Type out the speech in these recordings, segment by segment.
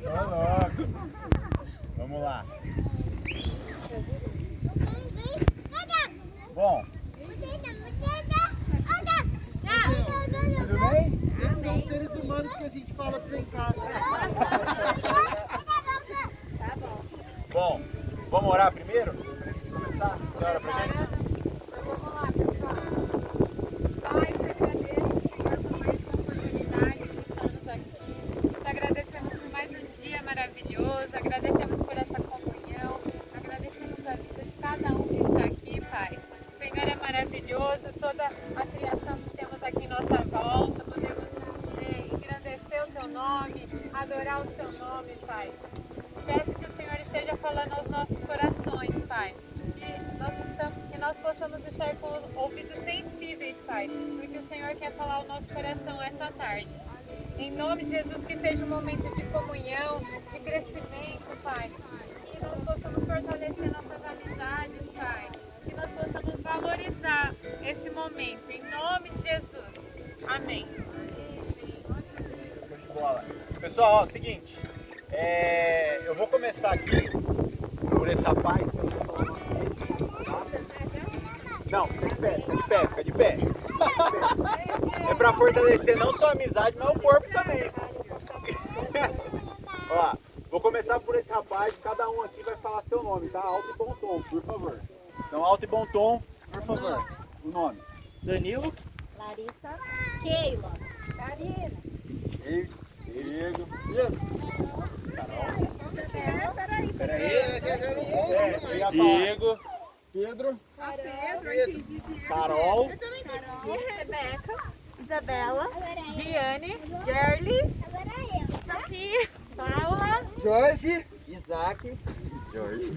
Ô, louco. Vamos lá. Bom. Tudo bem? Esses são os seres humanos que a gente fala pra você em casa. Tá bom. Bom, vamos orar primeiro? Pra gente começar? Você ora pra gente? Vamos lá, pessoal. Pai, te agradeço, Senhor, por mais uma oportunidade de estarmos aqui. Te agradecemos por mais um dia maravilhoso. Agradecemos por essa comunhão. Agradecemos a vida de cada um que está aqui, Pai. O Senhor é maravilhoso. Toda a criação que temos aqui em nossa volta. Podemos engrandecer o Teu nome, adorar o Teu nome, Pai. Peço que o Senhor esteja falando aos nossos corações, Pai. Que nós possamos estar com os ouvidos sensíveis, Pai. Porque o Senhor quer falar ao nosso coração essa tarde. Em nome de Jesus, que seja um momento de comunhão, de crescimento, Pai. Que nós possamos fortalecer nossas amizades, Pai. Que nós possamos valorizar esse momento. Em nome de Jesus. Amém. Bola. Pessoal, ó, seguinte. Eu vou começar aqui por esse rapaz. Não, fica de pé. É pra fortalecer não só a amizade, mas o corpo também. Ó, vou começar por esse rapaz. Cada um aqui vai falar seu nome, tá? Alto e bom tom, por favor. Então, alto e bom tom, por favor. O nome. Danilo. Larissa. Keila. Karina. Diego. Carol. Peraí. Diego. Pedro. Carol. Rebeca. Isabela. Diane. Gerly. Sofia. Paula. Jorge. Isaac. Jorge.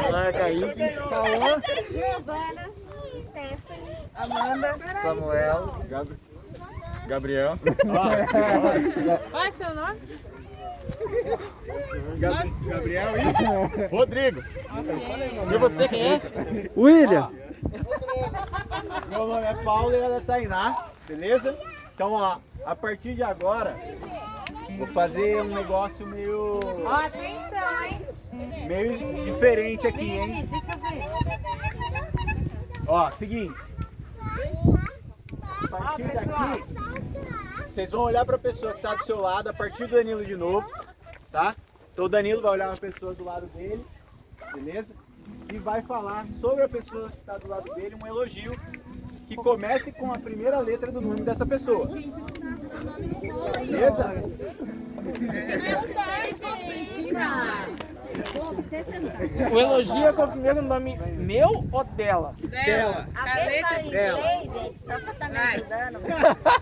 Olá, Kaique. Paola. Giovana. Stephanie. Amanda. Samuel. Gabriel. Qual é seu nome? Gabriel e Rodrigo. E você quem é? William. meu nome é Paulo e ela é Tainá, beleza? Então, ó, a partir de agora, vou fazer um negócio meio Atenção, hein? diferente aqui, hein? Deixa eu ver. Ó, seguinte. A partir daqui, vocês vão olhar para a pessoa que está do seu lado, a partir do Danilo de novo, tá? Então o Danilo vai olhar uma pessoa do lado dele, beleza? E vai falar sobre a pessoa que está do lado dele, um elogio que comece com a primeira letra do nome dessa pessoa. Beleza? O elogio é com o primeiro nome meu ou dela? Dela. A letra em dela. inglês, gente, só pra tá me ajudando.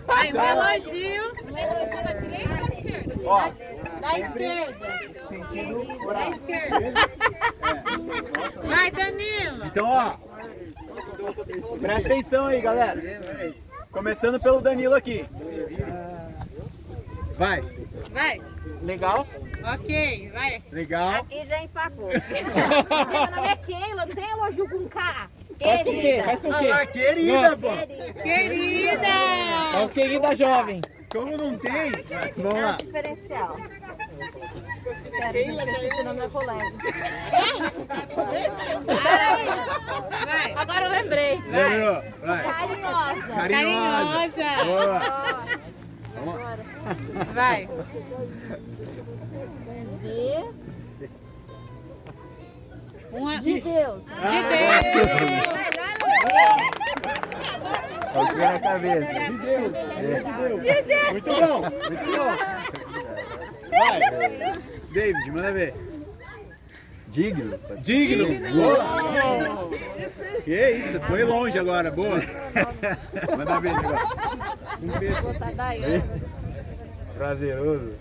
Vai, um elogio. Da direita ou da esquerda? Ó, Da esquerda. sentido oral. Vai, Danilo. Então, ó, presta atenção aí, galera. Começando pelo Danilo aqui. Vai. Vai. Legal. Ok, vai. Legal. Aqui já empacou. Meu nome é Keila, não tem elogio com K. Faz com o quê? Faz com o Ah quê? lá, querida, pô. Querida. É o querida jovem. Como não tem? Vamos lá. Diferencial. Esse nome é polêmico. Vai. Agora eu lembrei. Lembrou? Vai. Carinhosa. Carinhosa. Carinhosa. Boa. Vamos lá. Vai. D. Uma. De Deus. Aqui na cabeça. De Deus. De Deus. Muito bom. Muito bom. Vai. David, manda ver. Digno. Digno. Boa. Que isso, foi longe agora. Boa. Manda ver agora. Um beijo. Botar Daiane. Prazeroso.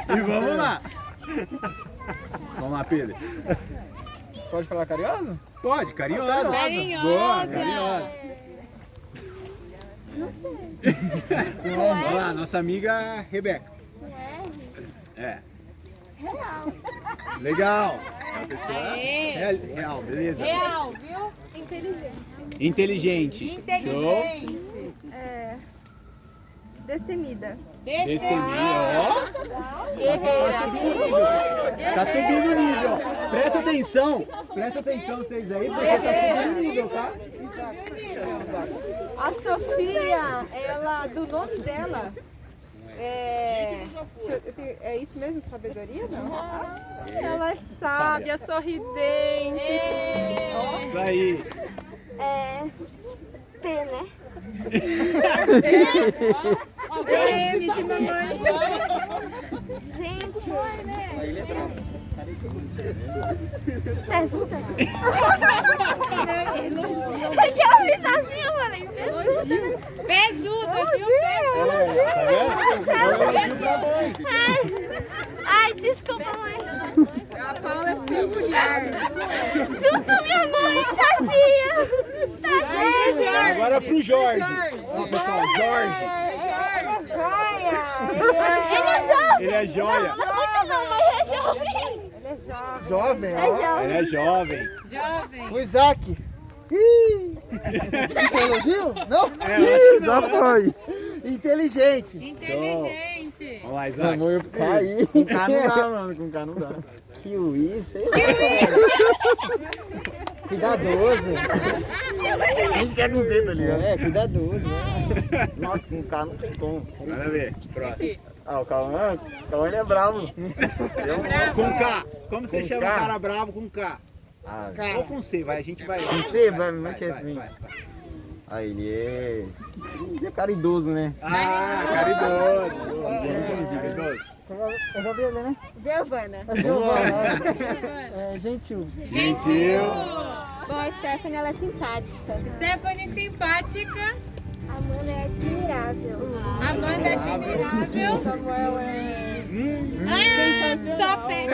E vamos lá. Vamos lá, Pedro. Pode falar carinhoso? Pode, carinhosa. Carinhosa. Boa, carinhosa. Vamos lá, nossa amiga Rebeca. É. Legal. Uma pessoa Aê. real, beleza? Real, viu? Inteligente. Inteligente. Destemida. Destemida, ó. Tá subindo o nível. Presta atenção vocês aí, porque tá subindo o nível, tá? A Sofia, ela, do nome dela, é isso mesmo, sabedoria, não? Ela é sábia, sorridente. Isso aí. T, né? M de mamãe. Gente, é que ela fez assim, eu falei, Pesuda, viu? Tá vendo? ai, desculpa, mãe. A Paula é peculiar. Justo minha mãe, tadinha. Tadinha. Agora pro Jorge. Ó, pessoal, Jorge. Ele é joia. Não, muito não, mas é jovem. Jovem, ó. Ele é jovem. Jovem. O Isaac. Ih! Isso é elogio? Não? É, eu acho que Já não. foi. Inteligente. Inteligente. Vamos lá, Isaac. Amor, eu saí. Com K não dá, mano. Com K não dá. Kiwi, sei lá. Cuidadoso. A gente quer com Z, tá ligado? É, cuidadoso, né? Nossa, com K não tem como. Manda ver. Próximo. Ah, o Cauã ele é bravo. Com K. Como você Com chama K? um cara bravo com K? Ah, Ou com C, vai. A gente vai. Com C, vai, não vai, quer vai, vir. vai. aí ele é caridoso, né? Ah, caridoso. Caridoso. Eu vou ver, né? Giovana. É gentil. Gentil. Bom, a Stephanie, ela é simpática. Stephanie simpática. Amanda é admirável. Amanda admirável. Samuel é... Só pé.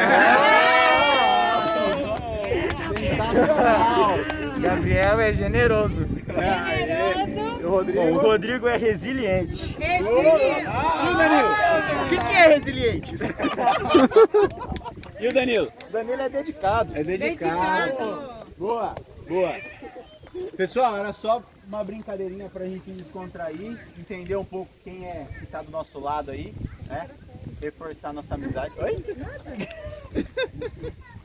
Sensacional. Gabriel é generoso. Generoso. E o Rodrigo. Bom, o Rodrigo é resiliente. Resiliente. E o Danilo? O que é resiliente? E o Danilo? O Danilo é dedicado. É dedicado. Dedicado. Boa, boa. Pessoal, era só uma brincadeirinha pra gente descontrair, entender um pouco quem é que tá do nosso lado aí, né? Reforçar nossa amizade. Oi?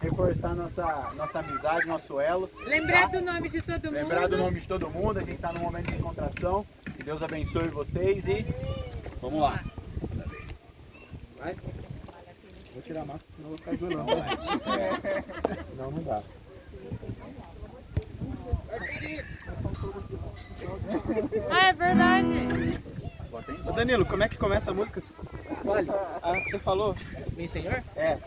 Reforçar nossa amizade, nosso elo. Lembrar tá? do nome de todo mundo. Lembrar do nome de todo mundo, a gente tá num momento de descontração. Que Deus abençoe vocês e vamos lá. Vai. Vou tirar a máscara, senão eu vou ficar violando. Senão não dá. Ah, é verdade. Ô Danilo, como é que começa a música? Olha, Ah, você falou? bem senhor? É.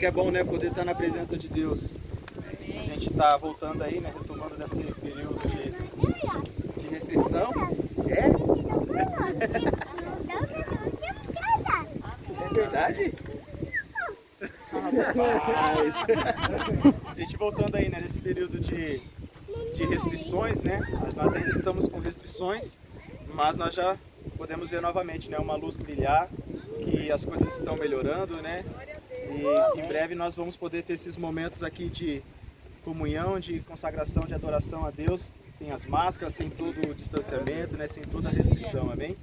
que é bom, né, poder estar na presença de Deus. A gente está voltando aí, né, retomando desse período de restrição. É? É verdade? Rapaz. A gente voltando aí, né, nesse período de restrições, né? Nós ainda estamos com restrições, mas nós já podemos ver novamente, né, uma luz brilhar, que as coisas estão melhorando, né? E em breve nós vamos poder ter esses momentos aqui de comunhão, de consagração, de adoração a Deus, sem as máscaras, sem todo o distanciamento, né, sem toda a restrição, amém?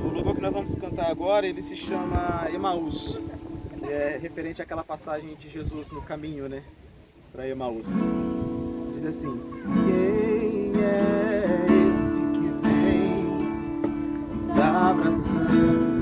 O louvor que nós vamos cantar agora, ele se chama Emaús, é referente àquela passagem de Jesus no caminho, né, para Emaús. Diz assim: quem é esse que vem nos abraçando?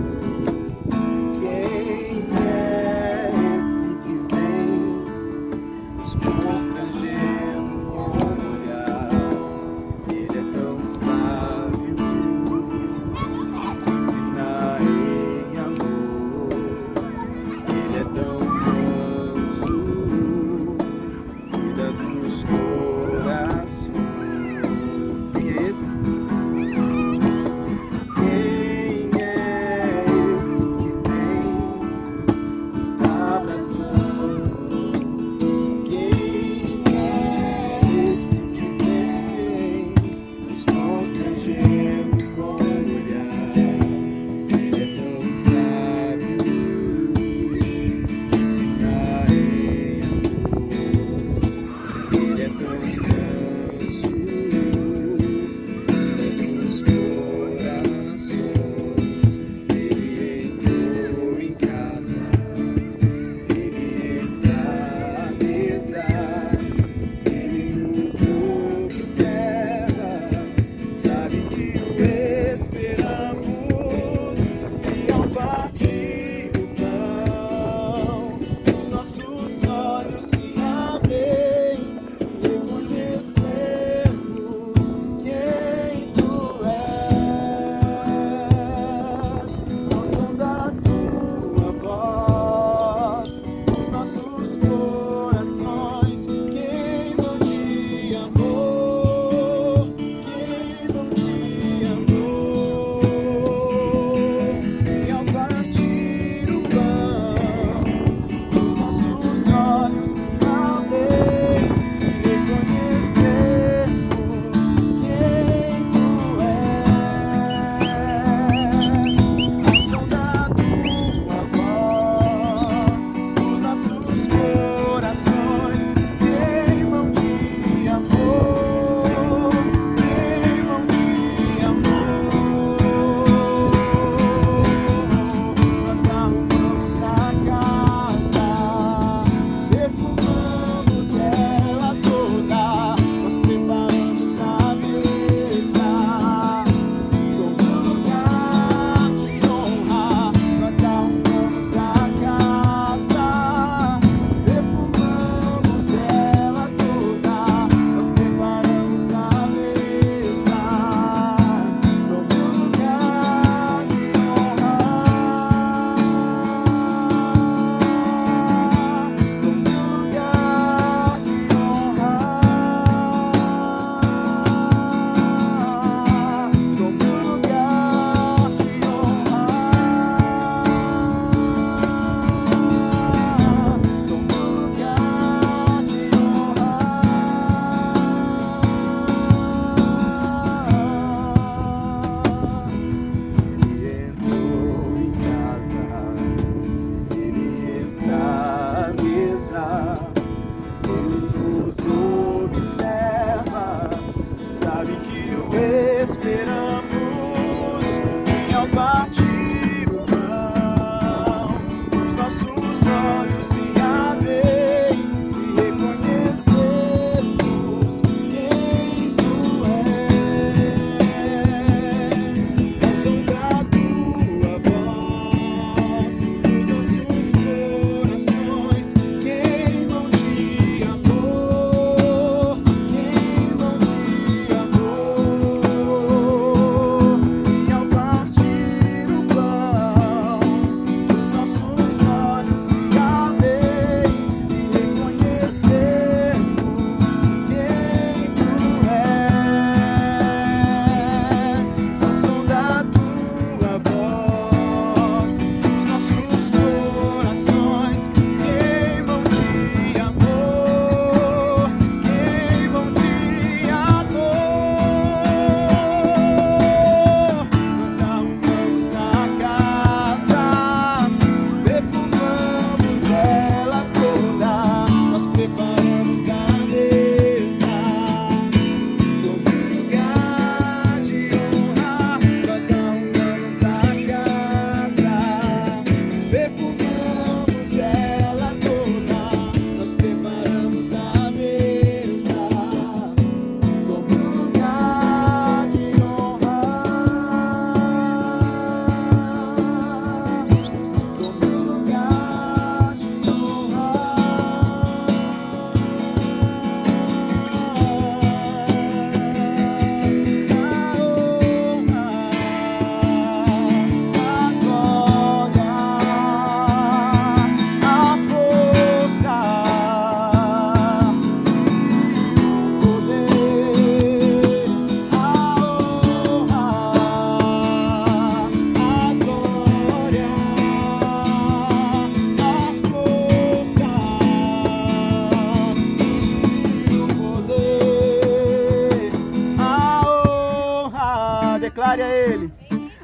declare a Ele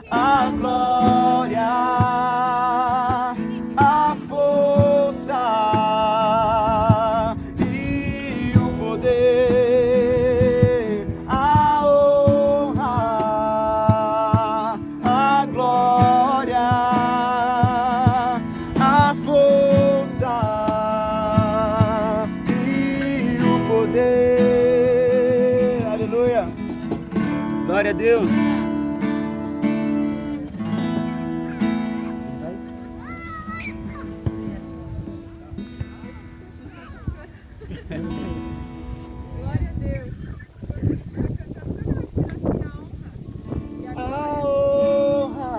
a glória, a força e o poder, a honra, a glória, a força e o poder. Aleluia. Glória a Deus. Glória a Deus. A honra,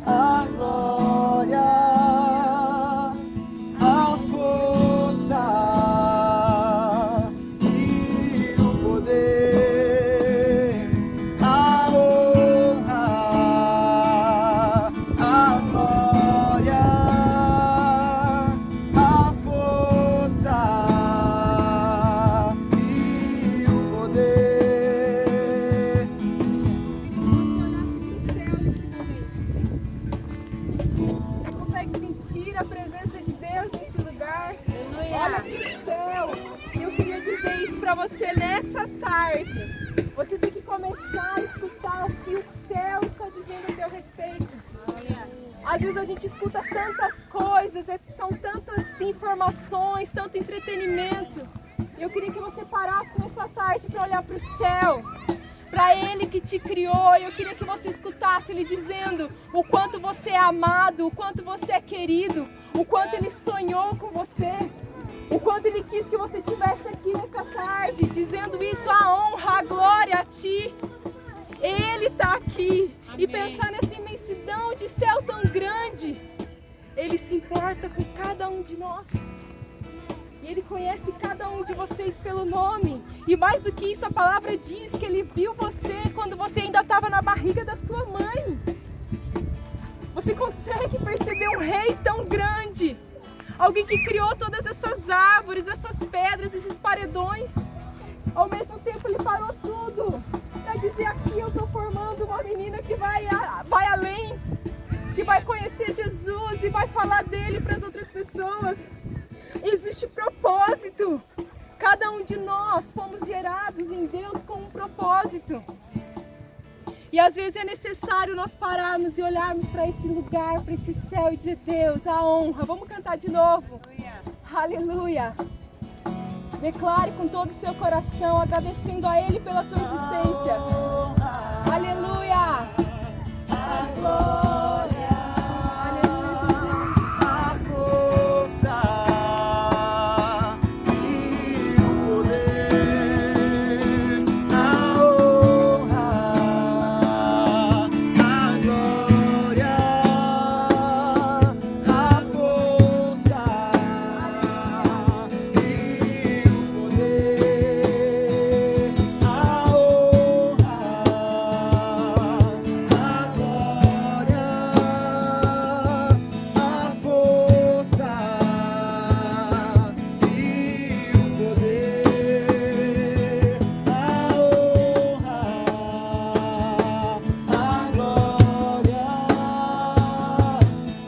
a glória, a força e o poder, a honra, a glória, a força e o poder. Você consegue sentir a presença de Deus nesse lugar? Olha pro céu. E eu queria dizer isso pra você nessa tarde. Você tem que começar a escutar o que o céu está dizendo a teu respeito. Às vezes a gente escuta tantas coisas, são tantas informações, tanto entretenimento. E eu queria que você parasse nessa tarde para olhar para o céu, para Ele que te criou. Eu queria que você escutasse Ele dizendo o quanto você é amado, o quanto você é querido, o quanto Ele sonhou com você, o quanto Ele quis que você estivesse aqui nessa tarde, dizendo isso, a honra, a glória a Ti. Ele está aqui. E pensar nessa imensidão de céu tão grande, Ele se importa com cada um de nós. E Ele conhece cada um de vocês pelo nome. E mais do que isso, a palavra diz que Ele viu você quando você ainda estava na barriga da sua mãe. Você consegue perceber um rei tão grande? Alguém que criou todas essas árvores, essas pedras, esses paredões. Ao mesmo tempo Ele parou tudo para dizer: aqui eu estou formando uma menina que vai além, que vai conhecer Jesus e vai falar dele para as outras pessoas. Existe propósito. Cada um de nós fomos gerados em Deus com um propósito. E às vezes é necessário nós pararmos e olharmos para esse lugar, para esse céu e dizer: Deus, a honra. Vamos cantar de novo? Aleluia. Declare com todo o seu coração, agradecendo a Ele pela tua existência. Aleluia. A glória. Aleluia, Jesus. A força e o poder, a honra, a glória, a força e o poder, a honra, a glória, a força e o poder, a honra, a glória,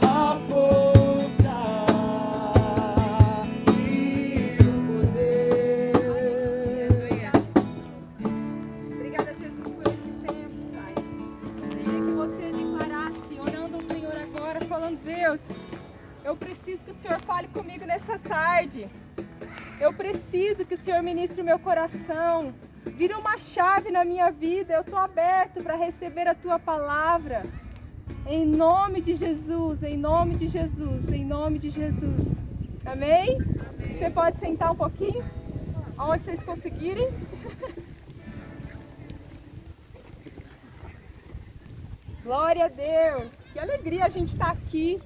a força e o poder. Obrigada, Jesus, por esse tempo, Pai. Queria que você declarasse, orando ao Senhor agora, falando: Deus, eu preciso que o Senhor fale comigo nessa tarde. Eu preciso que o Senhor ministre o meu coração. Vira uma chave na minha vida. Eu estou aberto para receber a Tua palavra. Em nome de Jesus, em nome de Jesus, em nome de Jesus. Amém? Você pode sentar um pouquinho? Aonde vocês conseguirem. Glória a Deus. Que alegria a gente estar aqui,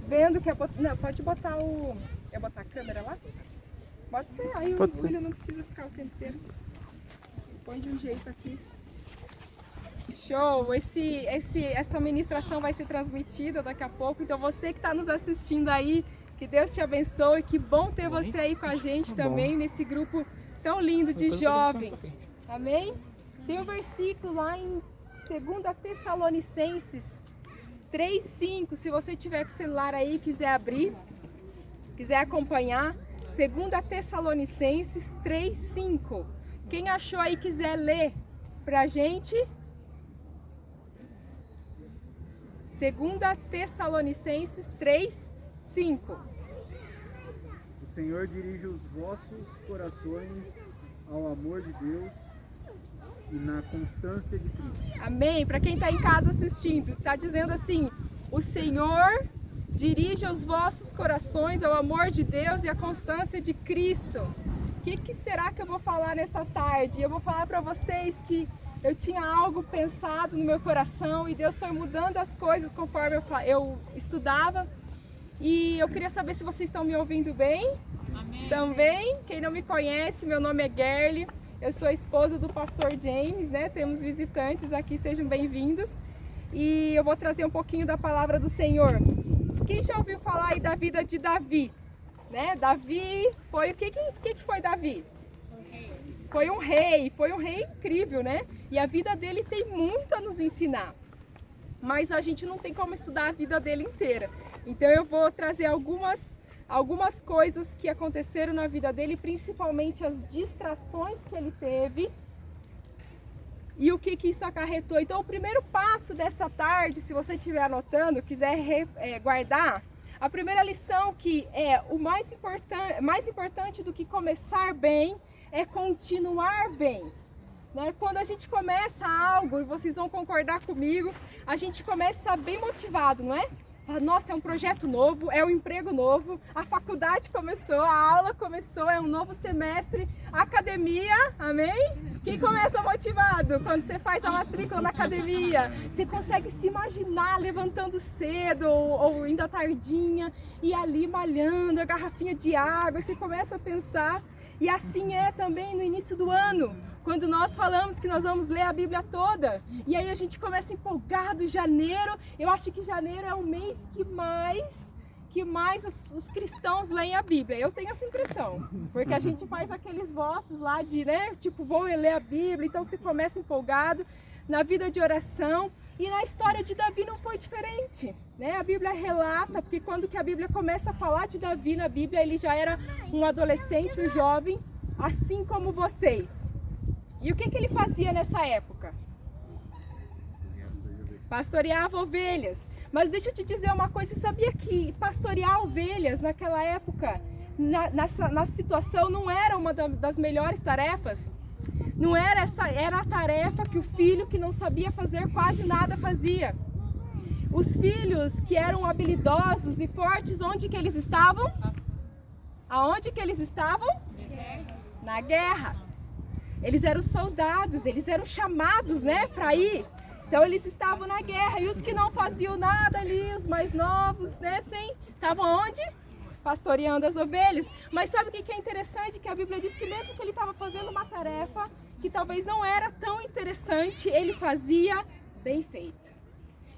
vendo que... Não, pode botar o... Eu botar a câmera lá? Pode ser, aí o William não precisa ficar o tempo inteiro. Põe de um jeito aqui. Show! Essa ministração vai ser transmitida daqui a pouco. Então você que está nos assistindo aí, que Deus te abençoe. Que bom ter você aí com a gente também, nesse grupo tão lindo de jovens. Amém? Tem um versículo lá em 2 Tessalonicenses 3:5, se você tiver com o celular aí e quiser abrir, quiser acompanhar, 2 Tessalonicenses 3:5. Quem achou aí quiser ler pra gente? 2 Tessalonicenses 3:5. O Senhor dirige os vossos corações ao amor de Deus e na constância de Cristo. Amém? Para quem está em casa assistindo, está dizendo assim: o Senhor dirige os vossos corações ao amor de Deus e à constância de Cristo. O que será que eu vou falar nessa tarde? Eu vou falar para vocês que eu tinha algo pensado no meu coração e Deus foi mudando as coisas conforme eu estudava. E eu queria saber se vocês estão me ouvindo bem. Amém. Também, quem não me conhece, meu nome é Gerli. Eu sou a esposa do pastor James, né? Temos visitantes aqui, sejam bem-vindos. E eu vou trazer um pouquinho da palavra do Senhor. Quem já ouviu falar aí da vida de Davi? Né? Davi foi o que foi Davi? Foi um rei incrível, né? E a vida dele tem muito a nos ensinar. Mas a gente não tem como estudar a vida dele inteira. Então eu vou trazer algumas coisas que aconteceram na vida dele, principalmente as distrações que ele teve e o que isso acarretou. Então o primeiro passo dessa tarde, se você estiver anotando, quiser guardar, a primeira lição que é o mais importante do que começar bem é continuar bem. Né? Quando a gente começa algo, e vocês vão concordar comigo, a gente começa bem motivado, não é? Nossa, é um projeto novo, é um emprego novo, a faculdade começou, a aula começou, é um novo semestre, a academia, amém? Quem começa motivado? Quando você faz a matrícula na academia, você consegue se imaginar levantando cedo ou indo à tardinha e ali malhando a garrafinha de água, você começa a pensar. E assim é também no início do ano, quando nós falamos que nós vamos ler a Bíblia toda. E aí a gente começa empolgado, janeiro. Eu acho que janeiro é o mês que mais os cristãos leem a Bíblia. Eu tenho essa impressão, porque a gente faz aqueles votos lá de, né, tipo, vou ler a Bíblia. Então você começa empolgado na vida de oração. E na história de Davi não foi diferente, né? A Bíblia relata, porque quando que a Bíblia começa a falar de Davi na Bíblia, ele já era um adolescente, um jovem, assim como vocês. E o que ele fazia nessa época? Pastoreava ovelhas. Mas deixa eu te dizer uma coisa, você sabia que pastorear ovelhas naquela época, na situação, não era uma das melhores tarefas? Não era era a tarefa que o filho que não sabia fazer quase nada fazia. Os filhos que eram habilidosos e fortes, onde que eles estavam? Aonde que eles estavam? Na guerra. Eles eram soldados, eles eram chamados, né, para ir. Então eles estavam na guerra. E os que não faziam nada ali, os mais novos, né, estavam onde? Pastoreando as ovelhas. Mas sabe o que é interessante? Que a Bíblia diz que mesmo que ele estava fazendo uma tarefa que talvez não era tão interessante, ele fazia bem feito.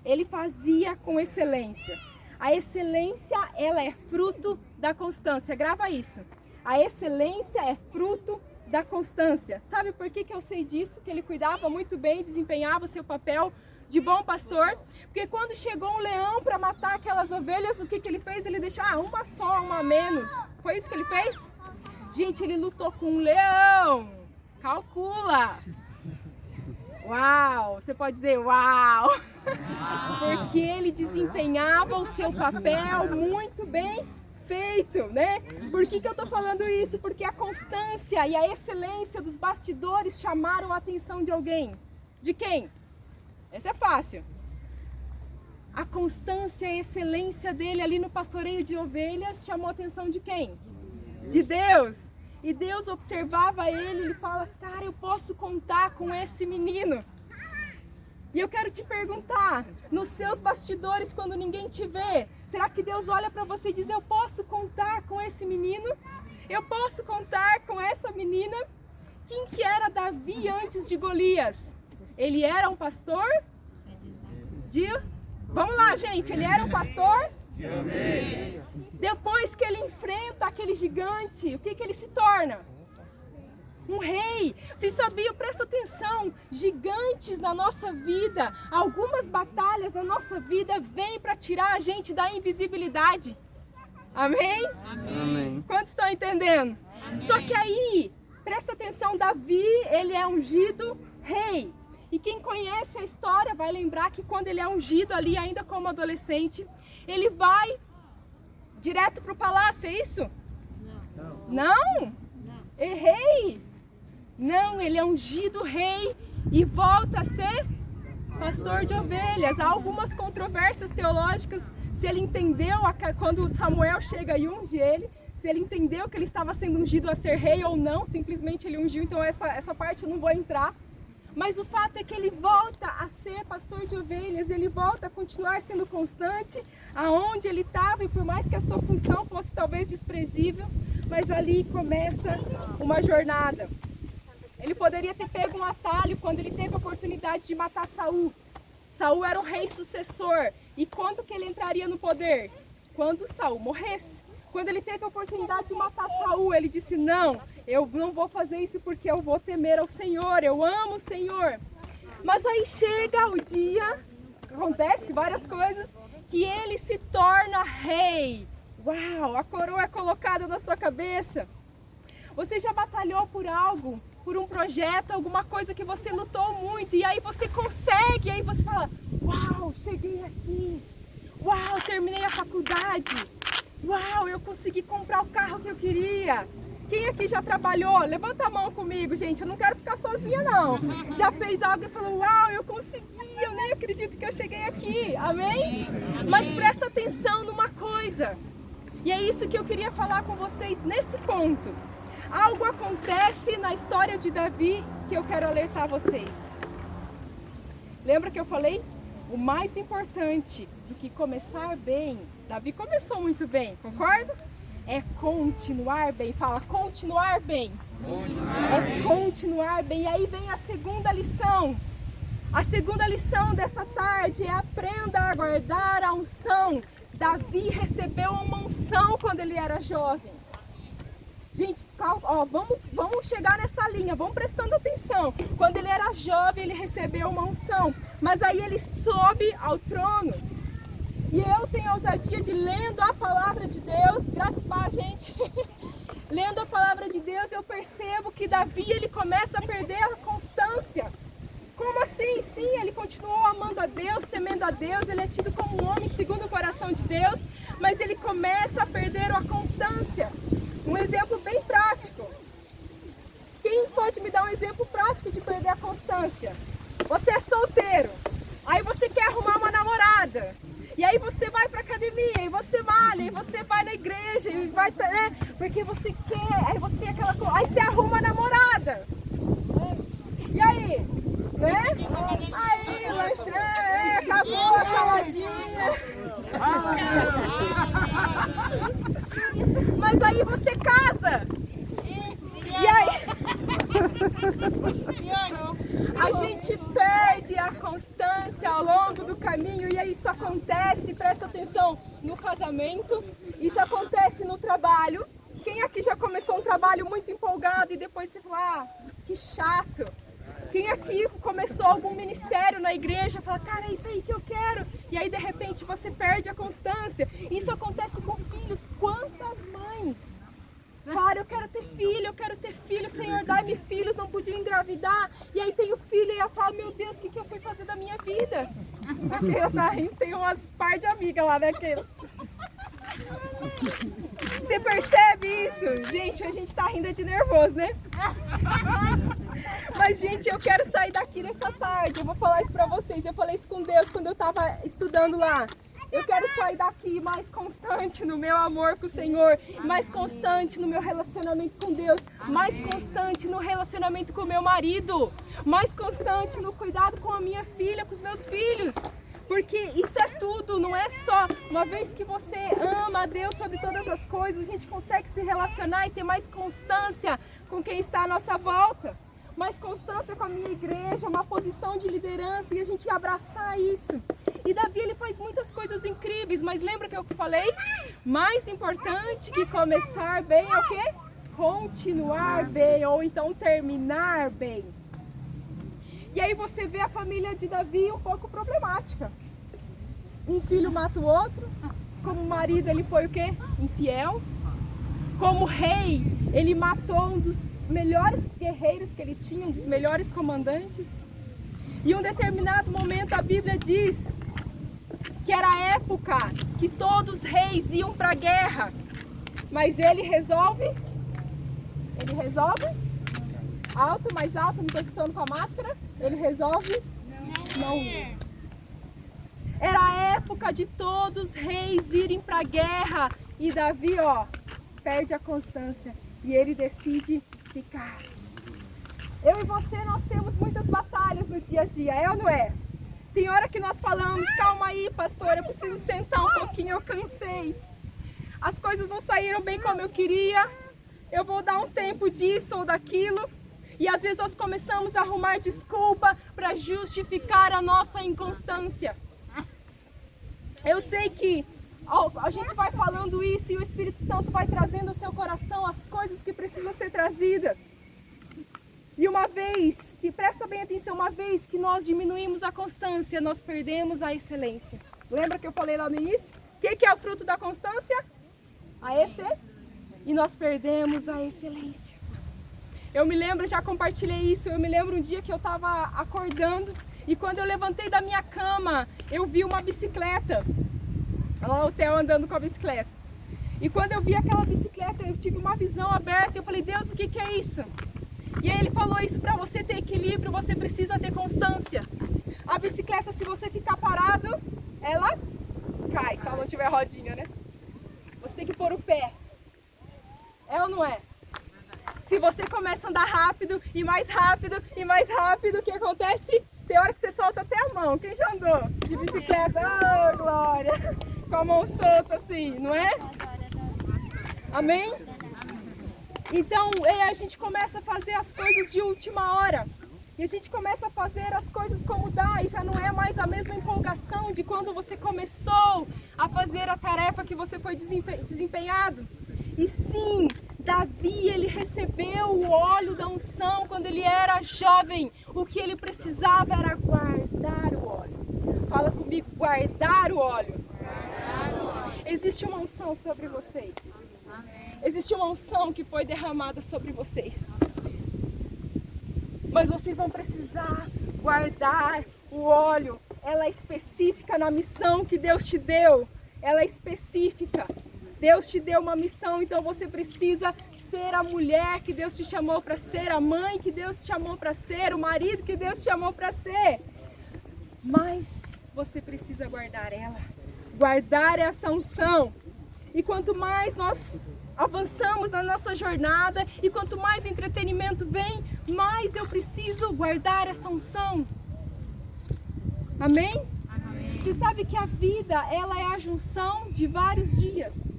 Ele fazia com excelência. A excelência, ela é fruto da constância. Grava isso. A excelência é fruto da constância. Sabe por que eu sei disso? Que ele cuidava muito bem, desempenhava o seu papel de bom pastor, porque quando chegou um leão para matar aquelas ovelhas, o que ele fez? Ele deixou uma só, uma a menos. Foi isso que ele fez? Gente, ele lutou com um leão. Calcula. Uau, você pode dizer uau. Porque ele desempenhava o seu papel muito bem feito, né? Por que eu tô falando isso? Porque a constância e a excelência dos bastidores chamaram a atenção de alguém. De quem? Esse é fácil. A constância e a excelência dele ali no pastoreio de ovelhas chamou a atenção de quem? De Deus. E Deus observava ele e fala, cara, eu posso contar com esse menino. E eu quero te perguntar, nos seus bastidores, quando ninguém te vê, será que Deus olha para você e diz, eu posso contar com esse menino? Eu posso contar com essa menina? Quem que era Davi antes de Golias? Ele era um pastor de... Vamos lá, gente. Ele era um pastor de ovelhas. Depois que ele enfrenta aquele gigante, o que ele se torna? Um rei. Vocês sabiam, presta atenção, gigantes na nossa vida, algumas batalhas na nossa vida vêm para tirar a gente da invisibilidade. Amém? Amém. Quantos estão entendendo? Só que aí, presta atenção, Davi, ele é ungido rei. E quem conhece a história vai lembrar que quando ele é ungido ali, ainda como adolescente, ele vai direto para o palácio, é isso? Não? Errei? Não, ele é ungido rei e volta a ser pastor de ovelhas. Há algumas controvérsias teológicas se ele entendeu, quando Samuel chega e unge ele, se ele entendeu que ele estava sendo ungido a ser rei ou não, simplesmente ele ungiu, então essa parte eu não vou entrar. Mas o fato é que ele volta a ser pastor de ovelhas, ele volta a continuar sendo constante aonde ele estava, e por mais que a sua função fosse talvez desprezível, mas ali começa uma jornada. Ele poderia ter pego um atalho quando ele teve a oportunidade de matar Saul. Saul era o rei sucessor, e quando que ele entraria no poder? Quando Saul morresse. Quando ele teve a oportunidade de matar Saul, ele disse, não, eu não vou fazer isso porque eu vou temer ao Senhor, eu amo o Senhor. Mas aí chega o dia, acontece várias coisas, que ele se torna rei. Uau, a coroa é colocada na sua cabeça. Você já batalhou por algo, por um projeto, alguma coisa que você lutou muito, e aí você consegue, e aí você fala, uau, cheguei aqui. Uau, terminei a faculdade. Uau, eu consegui comprar o carro que eu queria. Quem aqui já trabalhou? Levanta a mão comigo, gente. Eu não quero ficar sozinha, não. Já fez algo e falou, uau, eu consegui. Eu nem acredito que eu cheguei aqui. Amém? Mas presta atenção numa coisa. E é isso que eu queria falar com vocês nesse ponto. Algo acontece na história de Davi que eu quero alertar vocês. Lembra que eu falei? O mais importante do que começar bem, Davi começou muito bem, concorda? É continuar bem. Fala, continuar bem. É continuar bem. E aí vem a segunda lição. A segunda lição dessa tarde é aprenda a guardar a unção. Davi recebeu uma unção quando ele era jovem. Gente, ó, vamos chegar nessa linha, vamos prestando atenção. Quando ele era jovem, ele recebeu uma unção. Mas aí ele sobe ao trono. E eu tenho a ousadia de, lendo a palavra de Deus, graças a gente, lendo a palavra de Deus, eu percebo que Davi, ele começa a perder a constância. Como assim? Sim, ele continuou amando a Deus, temendo a Deus, ele é tido como um homem segundo o coração de Deus, mas ele começa a perder a constância. Um exemplo bem prático. Quem pode me dar um exemplo prático de perder a constância? Você é solteiro, aí você quer arrumar uma namorada. E aí você vai pra academia, e você malha, e você vai na igreja, e vai, né? Porque você quer, aí você tem aquela coisa, aí você arruma a namorada. E aí? Né? Aí, lanchão, acabou a saladinha. Mas aí você casa. E aí? A gente perde a constância ao longo do caminho, e isso acontece, presta atenção, no casamento, isso acontece no trabalho. Quem aqui já começou um trabalho muito empolgado e depois você fala, ah, que chato. Quem aqui começou algum ministério na igreja e fala, cara, é isso aí que eu quero. E aí de repente você perde a constância. Isso acontece com filhos. Quantas mães? Cara, eu quero ter filho, Senhor, dá-me filhos, não podia engravidar. E aí tem o filho e eu falo, meu Deus, o que eu fui fazer da minha vida? Porque eu tá rindo, tem umas par de amigas lá, né? Você percebe isso? Gente, a gente tá rindo de nervoso, né? Mas, gente, eu quero sair daqui nessa tarde. Eu vou falar isso pra vocês. Eu falei isso com Deus quando eu tava estudando lá. Eu quero sair daqui mais constante no meu amor com o Senhor, mais constante no meu relacionamento com Deus, mais constante no relacionamento com o meu marido, mais constante no cuidado com a minha filha, com os meus filhos. Porque isso é tudo, não é só uma vez que você ama a Deus sobre todas as coisas, a gente consegue se relacionar e ter mais constância com quem está à nossa volta. Mais constância com a minha igreja, uma posição de liderança, e a gente abraçar isso. E Davi, ele faz muitas coisas incríveis, mas lembra que eu falei? Mais importante que começar bem é o quê? continuar bem ou então terminar bem. E aí você vê a família de Davi um pouco problemática. Um filho mata o outro. Como marido ele foi o quê? Infiel. Como rei, ele matou um dos melhores guerreiros que ele tinha, um dos melhores comandantes. E em um determinado momento a Bíblia diz que era a época que todos os reis iam para a guerra. Mas ele resolve alto, mais alto, não estou escutando com a máscara, ele resolve não ir. Era a época de todos os reis irem para a guerra e Davi, perde a constância e ele decide ficar. Eu e você, nós temos muitas batalhas no dia a dia, é ou não é? Tem hora que nós falamos, calma aí, pastor, eu preciso sentar um pouquinho, eu cansei. As coisas não saíram bem como eu queria, eu vou dar um tempo disso ou daquilo. E às vezes nós começamos a arrumar desculpa para justificar a nossa inconstância. Eu sei que a gente vai falando isso e o Espírito Santo vai trazendo ao seu coração as coisas que precisam ser trazidas. E uma vez que, presta bem atenção, uma vez que nós diminuímos a constância, nós perdemos a excelência. Lembra que eu falei lá no início? O que é o fruto da constância? E nós perdemos a excelência. Eu me lembro, já compartilhei isso, eu me lembro um dia que eu estava acordando e quando eu levantei da minha cama, eu vi uma bicicleta. Olha lá o Theo andando com a bicicleta. E quando eu vi aquela bicicleta, eu tive uma visão aberta, eu falei, Deus, o que é isso? E aí ele falou isso, para você ter equilíbrio, você precisa ter constância. A bicicleta, se você ficar parado, ela cai, se ela não tiver rodinha, né? Você tem que pôr o pé. É ou não é? Se você começa a andar rápido, e mais rápido, e mais rápido, o que acontece? Tem hora que você solta até a mão. Quem já andou de bicicleta? Oh, glória! Com a mão solta assim, não é? Amém? Então, a gente começa a fazer as coisas de última hora. E a gente começa a fazer as coisas como dá, e já não é mais a mesma empolgação de quando você começou a fazer a tarefa que você foi desempenhado. E sim, Davi, ele recebeu o óleo da unção quando ele era jovem. O que ele precisava era guardar o óleo. Fala comigo, guardar o óleo. Existe uma unção sobre vocês. Existe uma unção que foi derramada sobre vocês. Mas vocês vão precisar guardar o óleo. Ela é específica na missão que Deus te deu. Ela é específica. Deus te deu uma missão, então você precisa ser a mulher que Deus te chamou para ser, a mãe que Deus te chamou para ser, o marido que Deus te chamou para ser. Mas você precisa guardar ela. Guardar essa unção. E quanto mais nós avançamos na nossa jornada e quanto mais entretenimento vem, mais eu preciso guardar essa unção. Amém? Amém. Você sabe que a vida, ela é a junção de vários dias.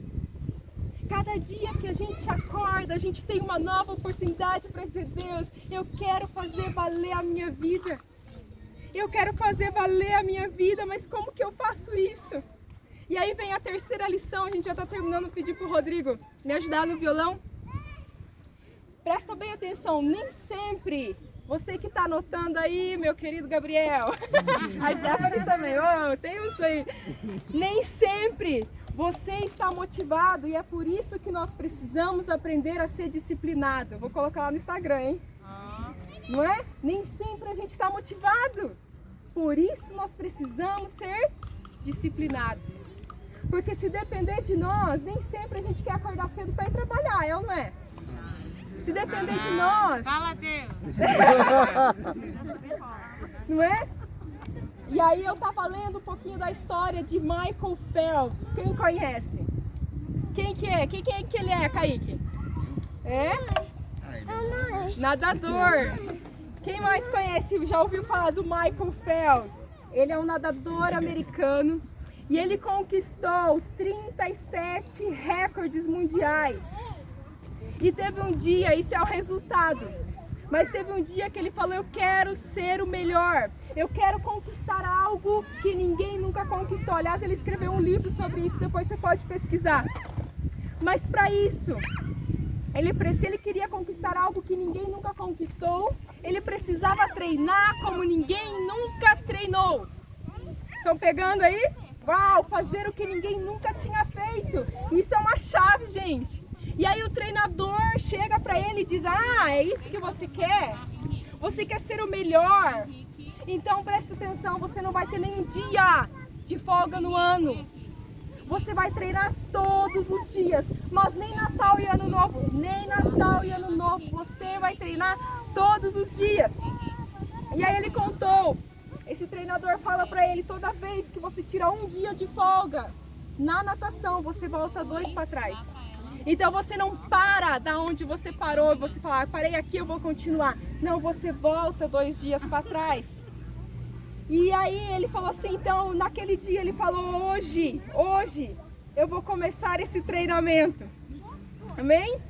Cada dia que a gente acorda, a gente tem uma nova oportunidade para dizer, Deus, eu quero fazer valer a minha vida. Eu quero fazer valer a minha vida, mas como que eu faço isso? E aí vem a terceira lição, a gente já está terminando, pedir para o Rodrigo me ajudar no violão. Presta bem atenção, nem sempre, você que está anotando aí, meu querido Gabriel, a Stephanie também, tem isso aí. Nem sempre você está motivado e é por isso que nós precisamos aprender a ser disciplinado. Vou colocar lá no Instagram, hein? Não é? Nem sempre a gente está motivado. Por isso nós precisamos ser disciplinados. Porque se depender de nós, nem sempre a gente quer acordar cedo para ir trabalhar, é ou não é? Se depender de nós... Fala, Deus! Não é? E aí eu estava lendo um pouquinho da história de Michael Phelps. Quem conhece? Quem que é? Quem que ele é, Kaique? É? Nadador. Quem mais conhece, já ouviu falar do Michael Phelps? Ele é um nadador americano e ele conquistou 37 recordes mundiais. E teve um dia, isso é o resultado, mas teve um dia que ele falou, eu quero ser o melhor, eu quero conquistar algo que ninguém nunca conquistou. Aliás, ele escreveu um livro sobre isso, depois você pode pesquisar. Mas para isso, Se ele queria conquistar algo que ninguém nunca conquistou, ele precisava treinar como ninguém nunca treinou. Estão pegando aí? Uau, fazer o que ninguém nunca tinha feito. Isso é uma chave, gente. E aí o treinador chega para ele e diz: ah, é isso que você quer? Você quer ser o melhor? Então preste atenção, você não vai ter nenhum dia de folga no ano. Você vai treinar todos os dias, mas nem Natal e Ano Novo, nem Natal e Ano Novo, você vai treinar todos os dias. E aí ele contou, esse treinador fala pra ele: toda vez que você tira um dia de folga na natação, você volta 2 para trás. Então você não para da onde você parou, você fala: parei aqui, eu vou continuar. Não, você volta 2 dias para trás. E aí ele falou assim, então naquele dia ele falou: hoje eu vou começar esse treinamento. Amém?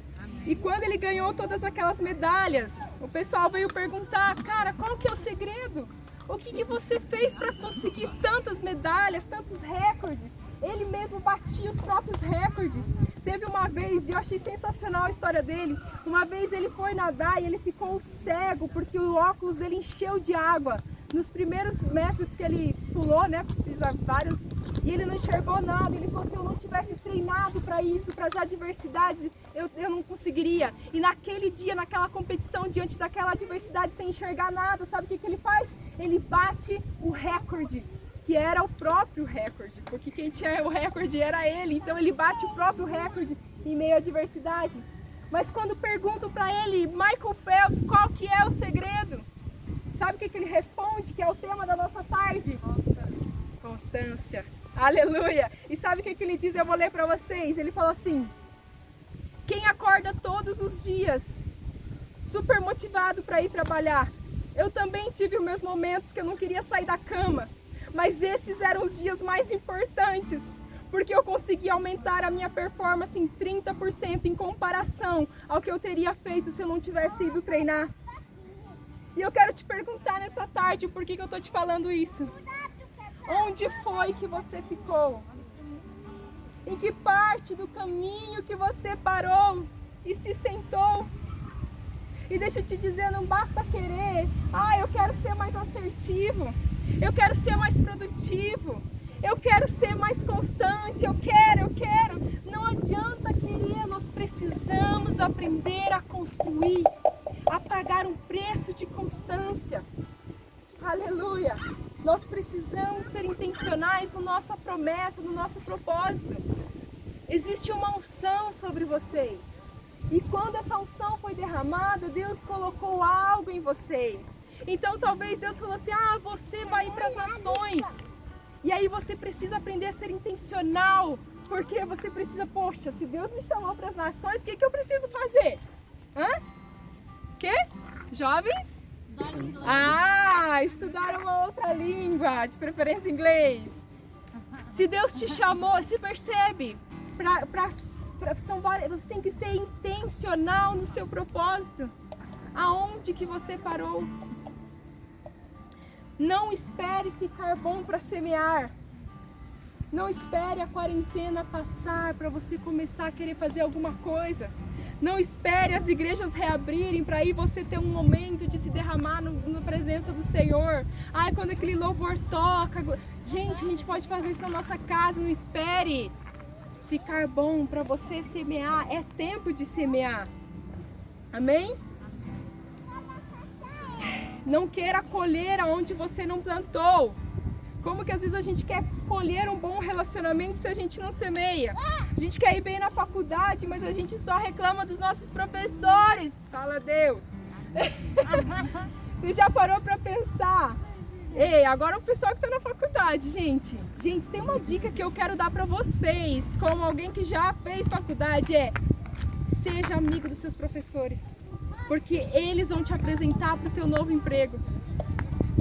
E quando ele ganhou todas aquelas medalhas, o pessoal veio perguntar: cara, qual que é o segredo? O que você fez para conseguir tantas medalhas, tantos recordes? Ele mesmo batia os próprios recordes. Teve uma vez, e eu achei sensacional a história dele, uma vez ele foi nadar e ele ficou cego porque o óculos dele encheu de água. Nos primeiros metros que ele pulou, né, precisa vários, e ele não enxergou nada. Ele falou: se eu não tivesse treinado para isso, para as adversidades, eu não conseguiria. E naquele dia, naquela competição, diante daquela adversidade, sem enxergar nada, sabe o que ele faz? Ele bate o recorde, que era o próprio recorde, porque quem tinha o recorde era ele. Então ele bate o próprio recorde em meio à adversidade. Mas quando perguntam para ele: Michael Phelps, qual que é o segredo? Sabe o que ele responde, que é o tema da nossa tarde? Constância. Aleluia! E sabe o que ele diz? Eu vou ler para vocês. Ele falou assim: quem acorda todos os dias super motivado para ir trabalhar? Eu também tive os meus momentos que eu não queria sair da cama, mas esses eram os dias mais importantes, porque eu consegui aumentar a minha performance em 30% em comparação ao que eu teria feito se eu não tivesse ido treinar. E eu quero te perguntar nessa tarde, por que eu estou te falando isso? Onde foi que você ficou? Em que parte do caminho que você parou e se sentou? E deixa eu te dizer, não basta querer: ah, eu quero ser mais assertivo, eu quero ser mais produtivo, eu quero ser mais constante, eu quero. Não adianta querer, nós precisamos aprender a construir, a pagar um preço de constância. Aleluia! Nós precisamos ser intencionais na nossa promessa, no nosso propósito. Existe uma unção sobre vocês. E quando essa unção foi derramada, Deus colocou algo em vocês. Então talvez Deus falou assim: ah, você vai ir para as nações. E aí você precisa aprender a ser intencional. Porque você precisa, poxa, se Deus me chamou para as nações, o que eu preciso fazer? Quê? Jovens? Estudar uma outra língua, de preferência inglês. Se Deus te chamou, se percebe, você tem que ser intencional no seu propósito. Aonde que você parou? Não espere ficar bom para semear. Não espere a quarentena passar para você começar a querer fazer alguma coisa. Não espere as igrejas reabrirem para aí você ter um momento de se derramar na presença do Senhor. Quando aquele louvor toca. Gente, a gente pode fazer isso na nossa casa. Não espere ficar bom para você semear. É tempo de semear. Amém? Não queira colher aonde você não plantou. Como que às vezes a gente quer colher um bom relacionamento se a gente não semeia? A gente quer ir bem na faculdade, mas a gente só reclama dos nossos professores. Fala Deus. Você já parou para pensar? Ei, agora o pessoal que está na faculdade, gente. Gente, tem uma dica que eu quero dar para vocês, como alguém que já fez faculdade, seja amigo dos seus professores. Porque eles vão te apresentar para o teu novo emprego.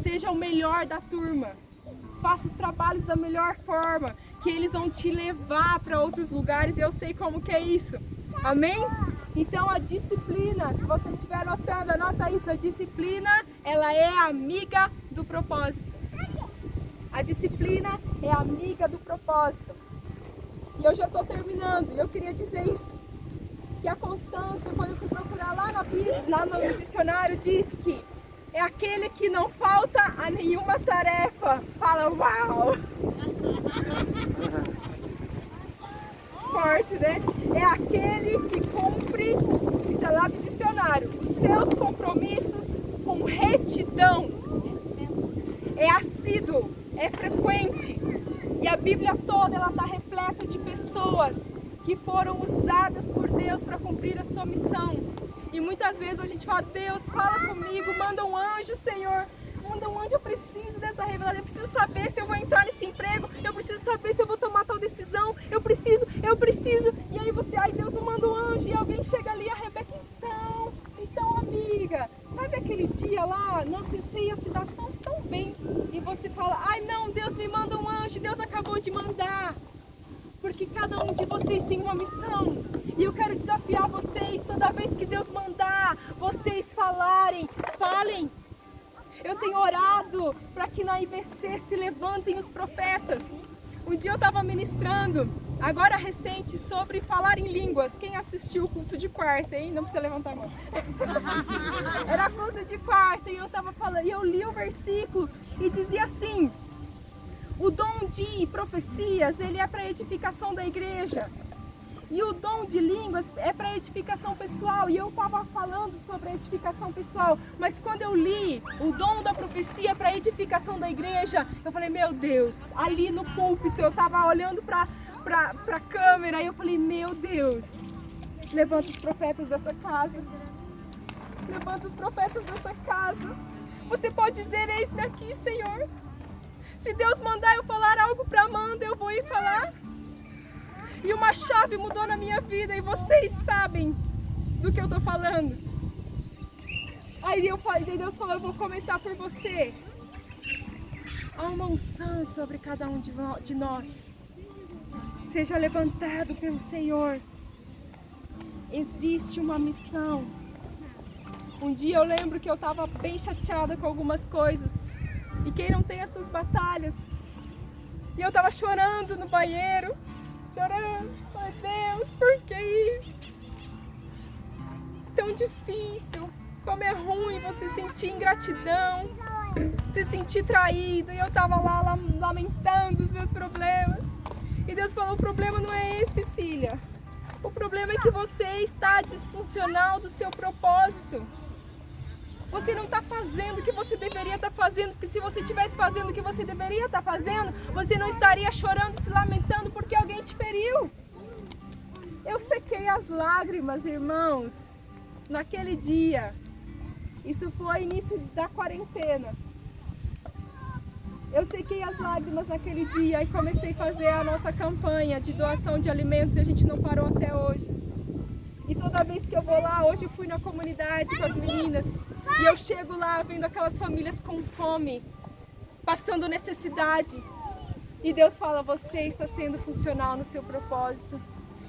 Seja o melhor da turma. Faça os trabalhos da melhor forma, que eles vão te levar para outros lugares, e eu sei como que é isso. Amém? Então a disciplina, se você estiver anotando, anota isso: a disciplina, ela é amiga do propósito. A disciplina é amiga do propósito. E eu já estou terminando, e eu queria dizer isso. que a constância, quando eu fui procurar lá na Bíblia, lá no dicionário, diz que é aquele que não falta a nenhuma tarefa. Fala, uau! Forte, né? É aquele que cumpre, isso é lá do dicionário, os seus compromissos com retidão. É assíduo, é frequente. E a Bíblia toda ela está repleta de pessoas que foram usadas por Deus para cumprir a sua missão. E muitas vezes a gente fala, Deus, fala comigo, manda um anjo, Senhor. Manda um anjo, eu preciso dessa revelação, eu preciso saber se eu vou entrar nesse emprego, eu preciso saber se eu vou tomar tal decisão, eu preciso. E aí você, ai Deus, não manda um anjo, e alguém chega ali, a Rebeca, então amiga, sabe aquele dia lá, nossa, eu sei a situação tão bem, e você fala, ai não, Deus me manda um anjo, Deus acabou de mandar, porque cada um de vocês tem uma missão, e eu quero desafiar vocês, toda vez que Deus mandar, vocês falem. Eu tenho orado para que na IBC se levantem os profetas. Um dia eu estava ministrando, agora recente, sobre falar em línguas. Quem assistiu o culto de quarta, hein? Não precisa levantar a mão. Era culto de quarta e eu estava falando, e eu li o versículo e dizia assim: o dom de profecias, ele é para edificação da igreja. E o dom de línguas é para edificação pessoal. E eu estava falando sobre a edificação pessoal. Mas quando eu li o dom da profecia para edificação da igreja, eu falei, meu Deus, ali no púlpito eu estava olhando para a câmera e eu falei, meu Deus, levanta os profetas dessa casa. Levanta os profetas dessa casa. Você pode dizer, eis-me aqui, Senhor. Se Deus mandar eu falar algo para Amanda, eu vou ir falar. E uma chave mudou na minha vida e vocês sabem do que eu tô falando. Aí Deus falou, eu vou começar por você. Há uma unção sobre cada um de nós. Seja levantado pelo Senhor. Existe uma missão. Um dia eu lembro que eu estava bem chateada com algumas coisas. E quem não tem essas batalhas? E eu estava chorando no banheiro. Chorando, ai Deus, por que isso? Tão difícil, como é ruim você sentir ingratidão, se sentir traído. E eu tava lá lamentando os meus problemas. E Deus falou, o problema não é esse, filha. O problema é que você está disfuncional do seu propósito. Você não está fazendo o que você deveria estar fazendo, porque se você estivesse fazendo o que você deveria estar fazendo, você não estaria chorando e se lamentando porque alguém te feriu. Eu sequei as lágrimas, irmãos, naquele dia. Isso foi início da quarentena. Eu sequei as lágrimas naquele dia e comecei a fazer a nossa campanha de doação de alimentos e a gente não parou até hoje. E toda vez que eu vou lá, hoje eu fui na comunidade com as meninas, e eu chego lá vendo aquelas famílias com fome, passando necessidade. E Deus fala, você está sendo funcional no seu propósito.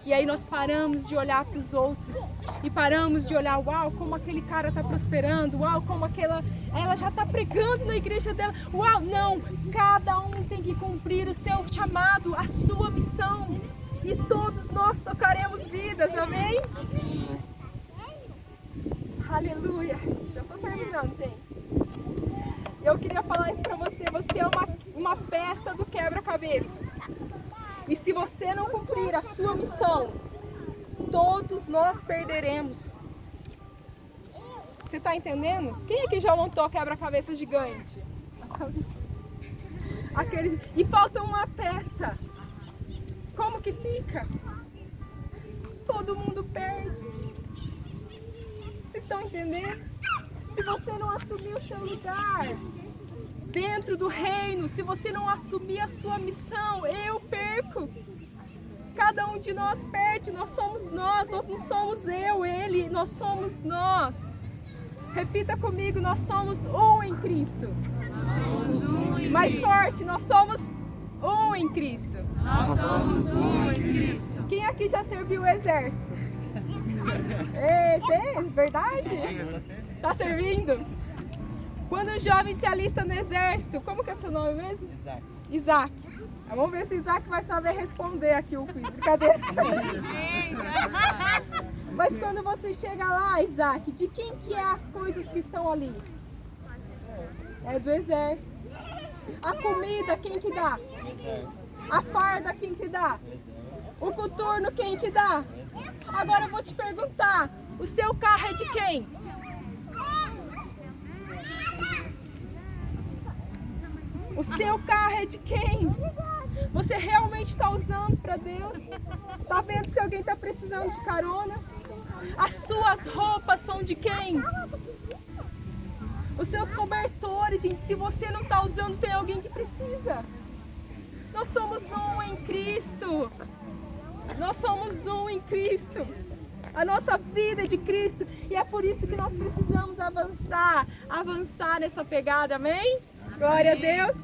E aí nós paramos de olhar para os outros. E paramos de olhar, uau, como aquele cara está prosperando. Uau, como ela já está pregando na igreja dela. Uau, não, cada um tem que cumprir o seu chamado, a sua missão. E todos nós tocaremos vidas, amém? Aleluia. Já estou terminando, gente. Eu queria falar isso para você. Você é uma peça do quebra-cabeça. E se você não cumprir a sua missão, todos nós perderemos. Você está entendendo? Quem aqui já montou quebra-cabeça gigante? E falta uma peça. Como que fica? Todo mundo perde. Vocês estão entendendo? Se você não assumir o seu lugar dentro do reino, se você não assumir a sua missão, eu perco. Cada um de nós perde, nós somos nós não somos eu, ele, nós somos nós. Repita comigo, nós somos um em Cristo. Mais forte, nós somos um em Cristo. Nós somos um em Cristo. Quem aqui já serviu o exército? Tem? Verdade? Tá servindo? Quando um jovem se alista no exército, como que é seu nome mesmo? Isaac. Vamos ver se o Isaac vai saber responder aqui o quiz. Brincadeira. Mas quando você chega lá, Isaac, de quem que é as coisas que estão ali? É do exército. A comida, quem que dá? A farda, quem que dá? O coturno, quem que dá? Agora eu vou te perguntar, o seu carro é de quem? O seu carro é de quem? Você realmente está usando para Deus? Está vendo se alguém está precisando de carona? As suas roupas são de quem? Os seus cobertores, gente, se você não está usando, tem alguém que precisa. Nós somos um em Cristo. Nós somos um em Cristo. A nossa vida é de Cristo. E é por isso que nós precisamos avançar nessa pegada, amém? Glória a Deus.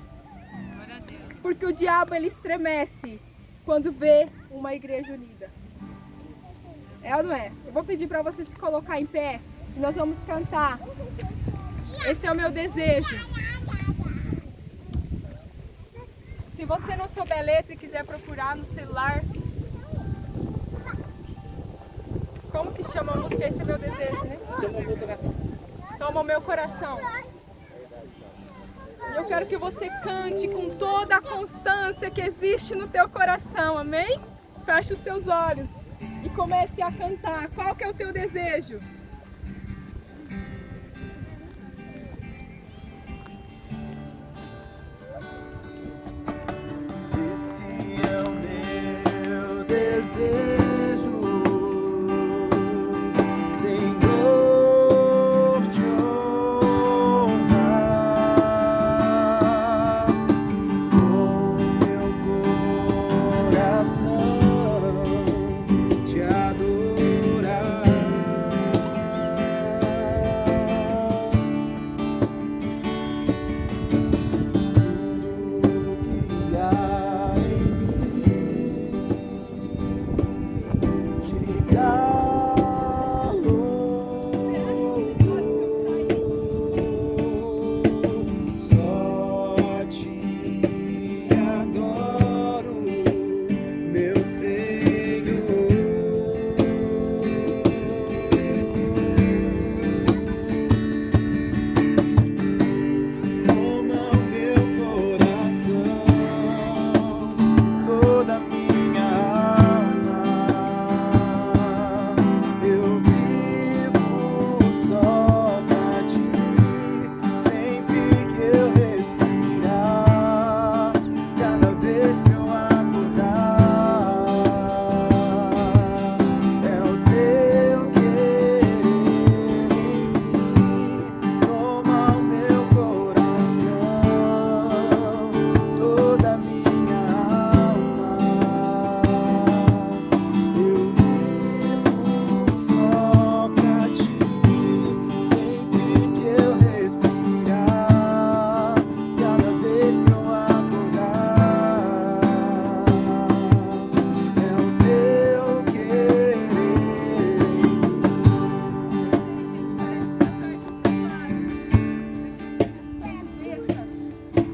Porque o diabo, ele estremece quando vê uma igreja unida. É ou não é? Eu vou pedir para você se colocar em pé e nós vamos cantar. Esse é o meu desejo. Se você não souber letra e quiser procurar no celular, como que chama a música? Esse é meu desejo, né? Toma o meu coração. Eu quero que você cante com toda a constância que existe no teu coração, amém? Feche os teus olhos e comece a cantar. Qual que é o teu desejo? Esse é o meu desejo, Senhor, te honrar com meu coração, te adorar.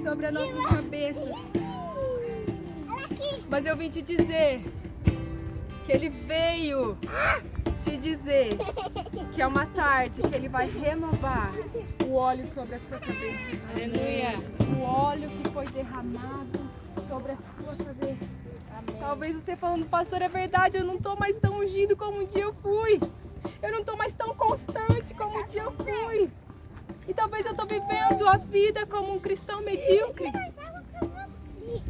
Sobre as nossas cabeças. Mas eu vim te dizer que ele veio te dizer que é uma tarde que ele vai renovar o óleo sobre a sua cabeça. Aleluia. O óleo que foi derramado sobre a sua cabeça. Amém. Talvez você falando, pastor, é verdade, eu não estou mais tão ungido como um dia eu fui. Eu não estou mais tão constante como um dia eu fui. E talvez eu estou vivendo a vida como um cristão medíocre.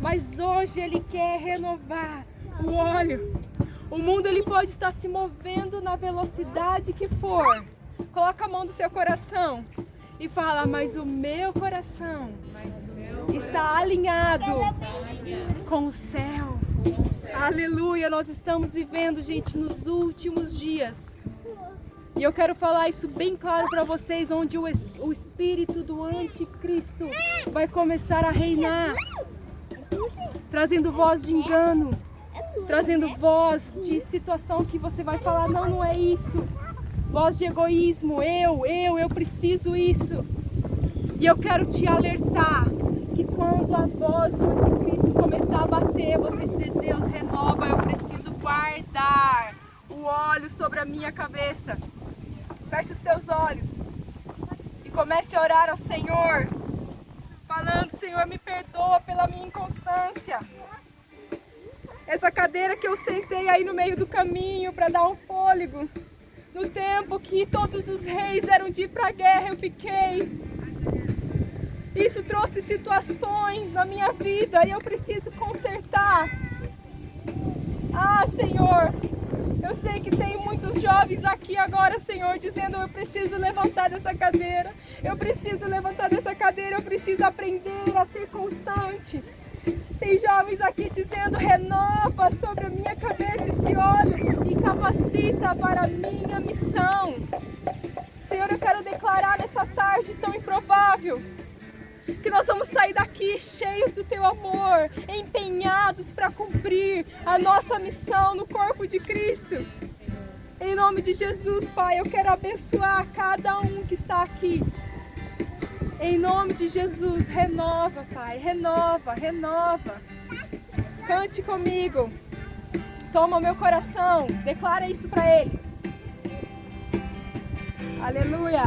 Mas hoje ele quer renovar o óleo. O mundo ele pode estar se movendo na velocidade que for. Coloca a mão do seu coração e fala, mas o meu coração está alinhado com o céu. Aleluia, nós estamos vivendo, gente, nos últimos dias. E eu quero falar isso bem claro para vocês, onde o espírito do anticristo vai começar a reinar, trazendo voz de engano, trazendo voz de situação que você vai falar, não, não é isso. Voz de egoísmo, eu preciso isso. E eu quero te alertar que quando a voz do anticristo começar a bater, você dizer, Deus renova, eu preciso guardar o óleo sobre a minha cabeça. Feche os teus olhos e comece a orar ao Senhor, falando: Senhor, me perdoa pela minha inconstância. Essa cadeira que eu sentei aí no meio do caminho para dar um fôlego, no tempo que todos os reis eram de ir para a guerra, eu fiquei. Isso trouxe situações na minha vida e eu preciso consertar. Ah, Senhor, eu sei que tem muitos jovens aqui agora, Senhor, dizendo: eu preciso levantar dessa cadeira, eu preciso levantar dessa cadeira, eu preciso aprender a ser constante. Tem jovens aqui dizendo: renova sobre a minha cabeça esse óleo e capacita para a minha missão. Senhor, eu quero declarar nessa tarde tão improvável que nós vamos sair daqui cheios do Teu amor, empenhados para cumprir a nossa missão no corpo de Cristo. Em nome de Jesus, Pai, eu quero abençoar cada um que está aqui. Em nome de Jesus, renova, Pai, renova, renova. Cante comigo. Toma o meu coração, declara isso para Ele. Aleluia.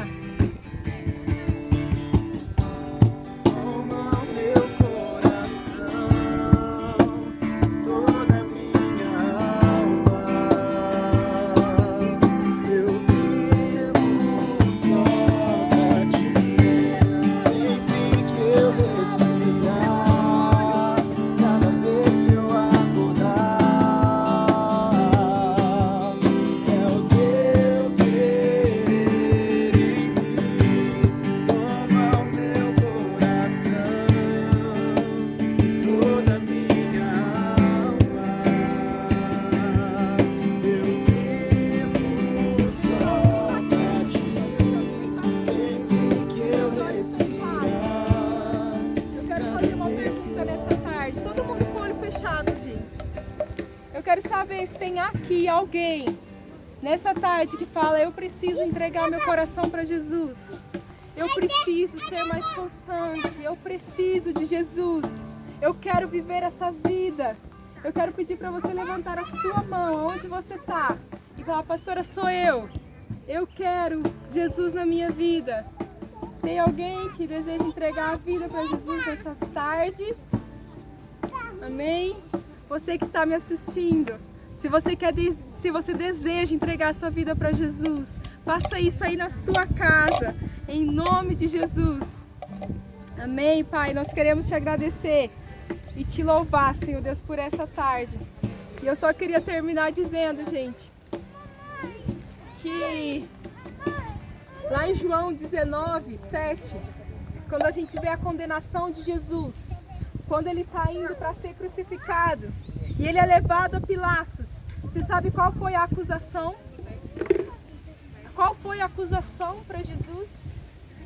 Se tem aqui alguém nessa tarde que fala: eu preciso entregar meu coração para Jesus, eu preciso ser mais constante, eu preciso de Jesus, eu quero viver essa vida, eu quero pedir para você levantar a sua mão onde você está e falar: pastora, sou eu quero Jesus na minha vida. Tem alguém que deseja entregar a vida para Jesus nessa tarde? Amém? Você que está me assistindo, se você deseja entregar a sua vida para Jesus, faça isso aí na sua casa, em nome de Jesus. Amém, Pai? Nós queremos te agradecer e te louvar, Senhor Deus, por essa tarde. E eu só queria terminar dizendo, gente, que lá em João 19:7, quando a gente vê a condenação de Jesus, quando ele está indo para ser crucificado, e ele é levado a Pilatos. Você sabe qual foi a acusação? Qual foi a acusação para Jesus?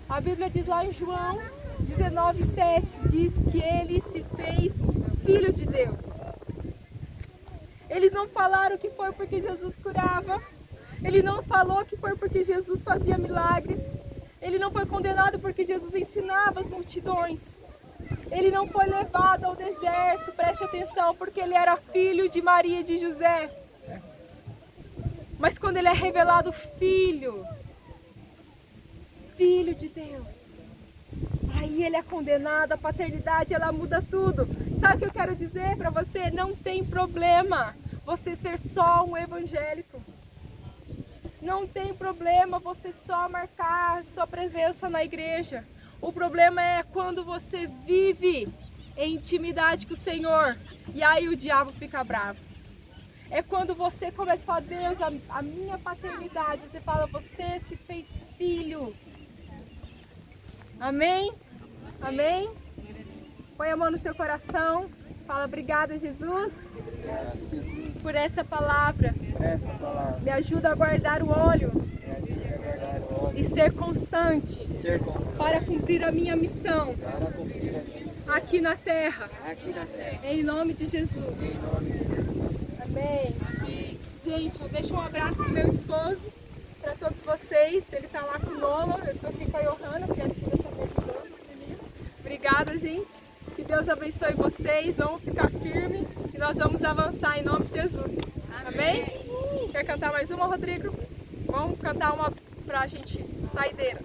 A Bíblia diz lá em João 19:7, diz que ele se fez filho de Deus. Eles não falaram que foi porque Jesus curava. Ele não falou que foi porque Jesus fazia milagres. Ele não foi condenado porque Jesus ensinava as multidões. Ele não foi levado ao deserto, preste atenção, porque ele era filho de Maria e de José. Mas quando ele é revelado filho de Deus, aí ele é condenado, a paternidade ela muda tudo. Sabe o que eu quero dizer para você? Não tem problema você ser só um evangélico. Não tem problema você só marcar sua presença na igreja. O problema é quando você vive em intimidade com o Senhor e aí o diabo fica bravo. É quando você começa a falar: Deus, a minha paternidade. Você fala: você se fez filho. Amém? Amém? Põe a mão no seu coração. Fala: obrigada, Jesus, por essa palavra. Me ajuda a guardar o óleo e ser constante para cumprir a minha missão aqui na terra. Em nome de Jesus. Amém. Gente, eu deixo um abraço pro meu esposo, para todos vocês. Ele tá lá com o Nola, eu tô aqui com a Johanna, que a tia tá convidando. Obrigada, gente. Que Deus abençoe vocês. Vamos ficar firmes e nós vamos avançar em nome de Jesus. Amém? Quer cantar mais uma, Rodrigo? Vamos cantar uma pra gente saideira.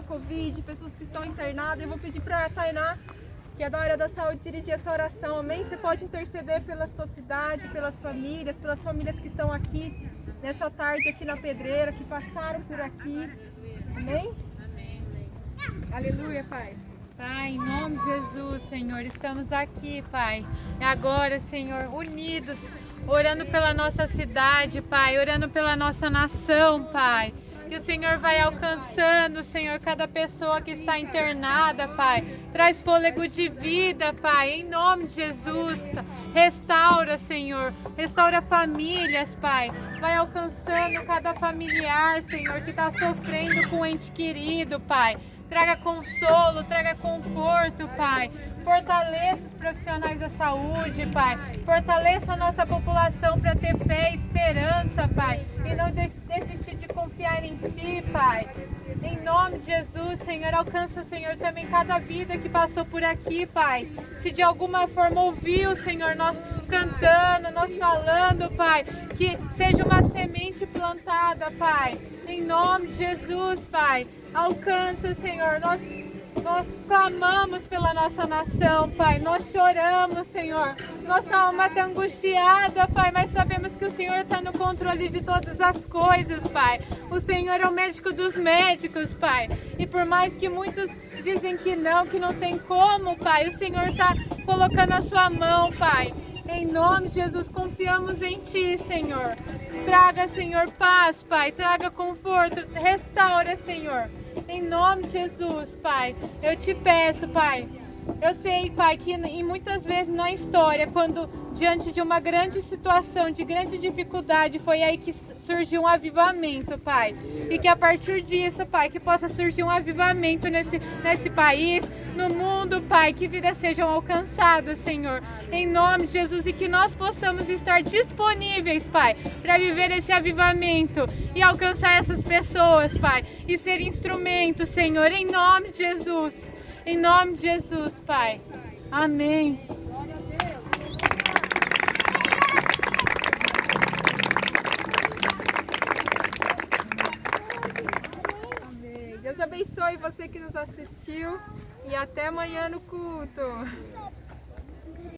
Covid, pessoas que estão internadas. Eu vou pedir para a Tainá, que é da área da saúde, dirigir essa oração, amém? Você pode interceder pela sua cidade, pelas famílias que estão aqui, nessa tarde aqui na Pedreira, que passaram por aqui, amém? Amém. Aleluia, Pai. Pai, em nome de Jesus, Senhor, estamos aqui, Pai, agora, Senhor, unidos, orando pela nossa cidade, Pai, orando pela nossa nação, Pai. Que o Senhor vai alcançando, Senhor, cada pessoa que está internada, Pai. Traz fôlego de vida, Pai, em nome de Jesus. Restaura, Senhor. Restaura famílias, Pai. Vai alcançando cada familiar, Senhor, que está sofrendo com um ente querido, Pai. Traga consolo, traga conforto, Pai. Fortaleça os profissionais da saúde, Pai. Fortaleça a nossa população para ter fé e esperança, Pai. E não desistir de confiar em Ti, Pai. Em nome de Jesus, Senhor, alcança, Senhor, também cada vida que passou por aqui, Pai. Se de alguma forma ouviu, Senhor, nós cantando, nós falando, Pai, que seja uma semente plantada, Pai. Em nome de Jesus, Pai. Alcança, Senhor. Nós Nós clamamos pela nossa nação, Pai. Nós choramos, Senhor. Nossa alma está angustiada, Pai, mas sabemos que o Senhor está no controle de todas as coisas, Pai. O Senhor é o médico dos médicos, Pai. E por mais que muitos dizem que não tem como, Pai, o Senhor está colocando a sua mão, Pai. Em nome de Jesus, confiamos em Ti, Senhor. Traga, Senhor, paz, Pai. Traga conforto. Restaura, Senhor. Em nome de Jesus, Pai. Eu te peço, Pai. Eu sei, Pai, que muitas vezes na história, quando diante de uma grande situação, de grande dificuldade, foi aí que surgiu um avivamento, Pai. E que a partir disso, Pai, que possa surgir um avivamento nesse país, no mundo, Pai, que vidas sejam alcançadas, Senhor, em nome de Jesus, e que nós possamos estar disponíveis, Pai, para viver esse avivamento e alcançar essas pessoas, Pai, e ser instrumentos, Senhor, em nome de Jesus, em nome de Jesus, Pai. Amém. Deus abençoe você que nos assistiu e até amanhã no culto.